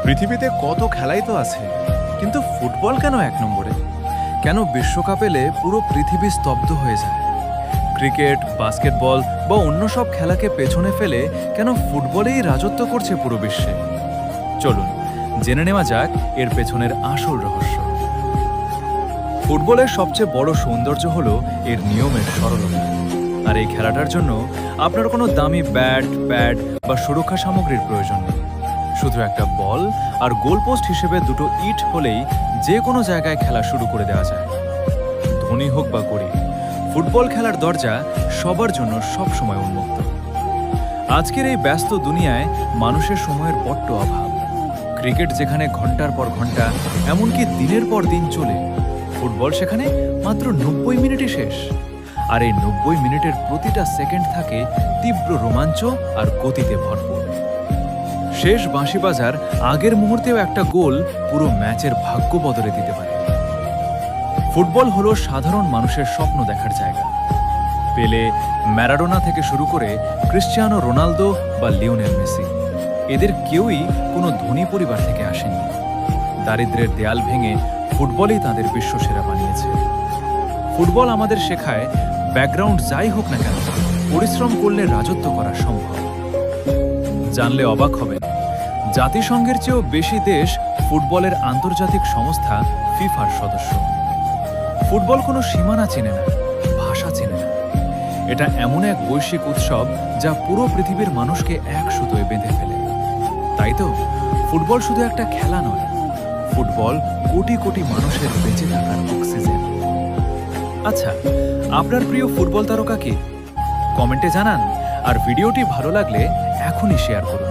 পৃথিবীতে কত খেলাই তো আছে, কিন্তু ফুটবল কেন এক নম্বরে? কেন বিশ্বকাপ এলে পুরো পৃথিবী স্তব্ধ হয়ে যায়? ক্রিকেট, বাস্কেটবল বা অন্য সব খেলাকে পেছনে ফেলে কেন ফুটবলেই রাজত্ব করছে পুরো বিশ্বে? চলুন জেনে নেওয়া যাক এর পেছনের আসল রহস্য। ফুটবলের সবচেয়ে বড় সৌন্দর্য হলো এর নিয়মের সরলতা। আর এই খেলাটার জন্য আপনার কোনো দামি ব্যাট, প্যাড বা সুরক্ষা সামগ্রীর প্রয়োজন নেই। শুধু একটা বল আর গোলপোস্ট হিসেবে দুটো ইট হলেই যে কোনো জায়গায় খেলা শুরু করে দেওয়া যায়। ধনী হোক বা গরিব, ফুটবল খেলার দরজা সবার জন্য সব সময় উন্মুক্ত। আজকের এই ব্যস্ত দুনিয়ায় মানুষের সময়ের বড্ড অভাব। ক্রিকেট যেখানে ঘন্টার পর ঘন্টা, এমনকি দিনের পর দিন চলে, ফুটবল সেখানে মাত্র 90 মিনিটই শেষ। আর এই 90 মিনিটের প্রতিটা সেকেন্ড থাকে তীব্র রোমাঞ্চ আর গতিতে ভরপুর। শেষ বাঁশি বাজার আগের মুহূর্তেও একটা গোল পুরো ম্যাচের ভাগ্য বদলে দিতে পারে। ফুটবল হলো সাধারণ মানুষের স্বপ্ন দেখার জায়গা। পেলে, ম্যারাডোনা থেকে শুরু করে ক্রিশ্চিয়ানো রোনালদো বা লিওনেল মেসি, এদের কেউই কোনো ধনী পরিবার থেকে আসেনি। দারিদ্র্যের দেয়াল ভেঙে ফুটবলই তাদের বিশ্বসেরা বানিয়েছে। ফুটবল আমাদের শেখায় ব্যাকগ্রাউন্ড যাই হোক না কেন, পরিশ্রম করলে রাজত্ব করা সম্ভব। জানলে অবাক হবেন, জাতিসংঘের চেয়েও বেশি দেশ ফুটবলের আন্তর্জাতিক সংস্থা ফিফার সদস্য। ফুটবল কোনো সীমানা চেনে না, ভাষা চেনে না। এটা এমন এক বৈশ্বিক উৎসব যা পুরো পৃথিবীর মানুষকে এক সুতোয় বেঁধে ফেলে। তাই তো ফুটবল শুধু একটা খেলা নয়, ফুটবল কোটি কোটি মানুষের বেঁচে থাকার অক্সিজেন। আচ্ছা, আপনার প্রিয় ফুটবল তারকা কে? কমেন্টে জানান। আর ভিডিওটি ভালো লাগলে এখনই শেয়ার করুন।